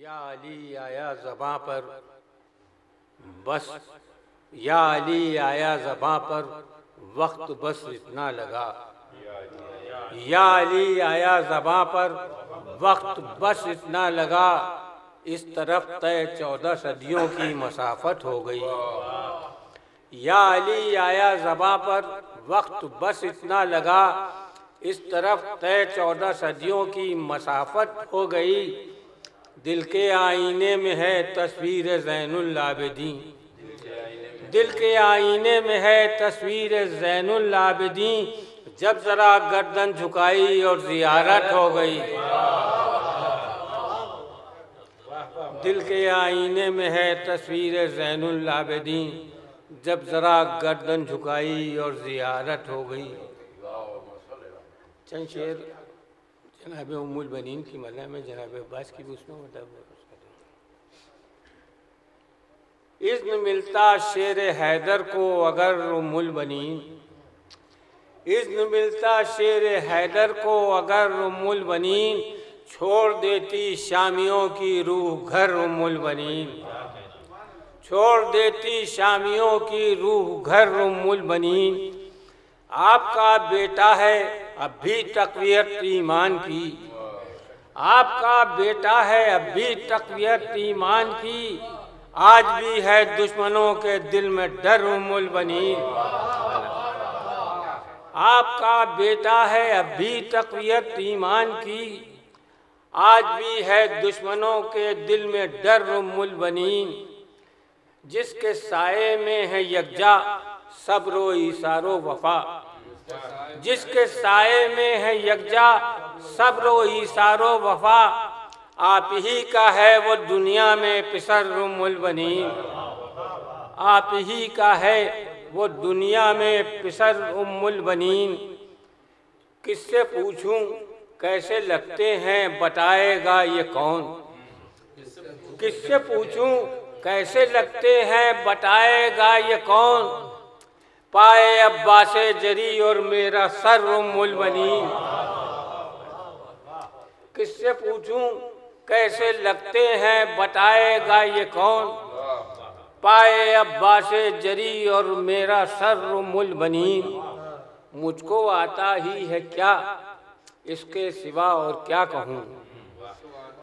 یا علی آیا زباں پر بس، یا علی آیا زباں پر وقت بس اتنا لگا، یا علی آیا زباں پر وقت بس اتنا لگا، اس طرف طے 14 صدیوں کی مسافت ہو گئی۔ یا علی آیا زباں پر وقت بس اتنا لگا، اس طرف طے 14 صدیوں کی مسافت ہو گئی۔ دل کے آئینے میں ہے تصویر زین العابدین، دل کے آئینے میں ہے تصویر زین العابدین، جب ذرا گردن جھکائی اور زیارت ہو گئی۔ دل کے آئینے میں ہے تصویر زین العابدین، جب ذرا گردن جھکائی اور زیارت ہو گئی۔ چند شعر جناب ام البنین کی مدح میں جناب عباس کی بھی اس میں مدح میں اذن ملتا شیر حیدر کو اگر ام البنین، اذن ملتا شیر حیدر کو اگر ام البنین، چھوڑ دیتی شامیوں کی روح گھر ام البنین، چھوڑ دیتی شامیوں کی روح گھر ام البنین۔ آپ کا بیٹا ہے اب بھی تقویت ایمان کی، آپ کا بیٹا ہے اب بھی تقویت ایمان کی، آج بھی ہے دشمنوں کے دل میں ڈر ام البنین۔ آپ کا بیٹا ہے اب بھی تقویت ایمان کی، آج بھی ہے دشمنوں کے دل میں ڈر ام البنین۔ جس کے سائے میں ہے یکجا صبر و ایثار و وفا، جس کے سائے میں ہے یکجا صبر و ایثار و وفا، آپ ہی کا ہے وہ دنیا میں پسر ام البنین، آپ ہی کا ہے وہ دنیا میں پسر ام البنین۔ کس سے پوچھوں کیسے لگتے ہیں بتائے گا یہ کون، کس سے پوچھوں کیسے لگتے ہیں بتائے گا یہ کون، پائے عباس جری اور میرا سر ام البنین۔ کس سے پوچھوں کیسے لگتے ہیں بتائے گا یہ کون، پائے عباس جری اور میرا سر ام البنین۔ مجھ کو آتا ہی ہے کیا اس کے سوا اور کیا کہوں،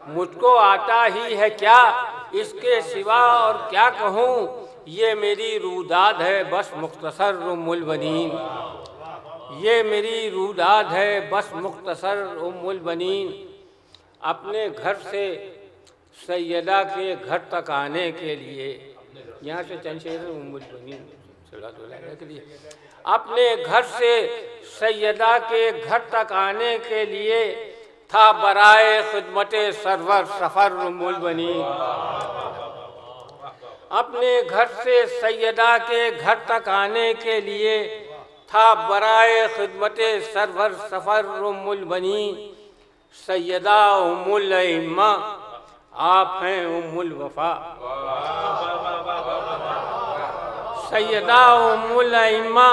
مجھ کو آتا ہی ہے کیا اس کے سوا اور کیا کہوں، یہ میری روداد ہے بس مختصر ام البنین، یہ میری روداد ہے بس مختصر ام البنین۔ اپنے گھر سے سیدہ کے گھر تک آنے کے لیے، یہاں سے چند شعر ام البنین صلی اللہ علیہ کے لیے، اپنے گھر سے سیدہ کے گھر تک آنے کے لیے تھا برائے خدمت سرور سفر ام البنین، اپنے گھر سے سیدہ کے گھر تک آنے کے لیے تھا برائے خدمت سرور سفر ام البنین۔ سیدہ ام الائمہ آپ ہیں ام الوفا، سیدہ ام الائمہ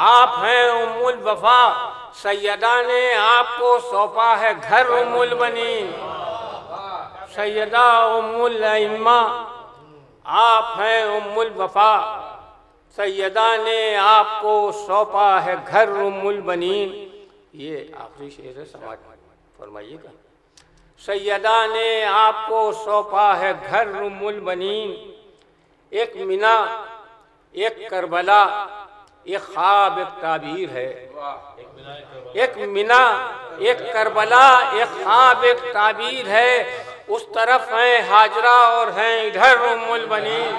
آپ ہیں ام الوفا، سیدہ نے آپ کو سونپا ہے گھر ام البنین، سیدہ ام الائمہ آپ ہیں ام الوفا، سیدہ نے آپ کو سونپا ہے گھر ام البنین۔ یہ آخری شعر ہے، سماعت فرمائیے گا۔ سیدہ نے آپ کو سونپا ہے گھر ام البنین، ایک منا ایک کربلا ایک خواب ایک تعبیر ہے، ایک منا ایک کربلا ایک خواب ایک تعبیر ہے، اس طرف ہیں ہاجرہ اور ہیں ادھر ام البنین۔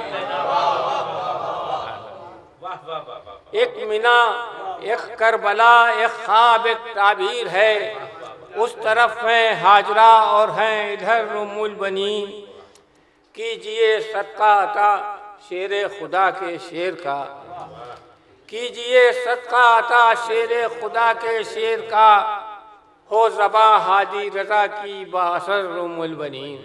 ایک منا ایک کربلا ایک خواب ایک تعبیر ہے، اس طرف ہیں ہاجرہ اور ہیں ادھر ام البنین۔ کیجئے صدقہ عطا شیر خدا کے شیر کا، کیجئے صدقہ عطا شیر خدا کے شیر کا، ہو زباں ہادی رضا کی بااثر ام البنین۔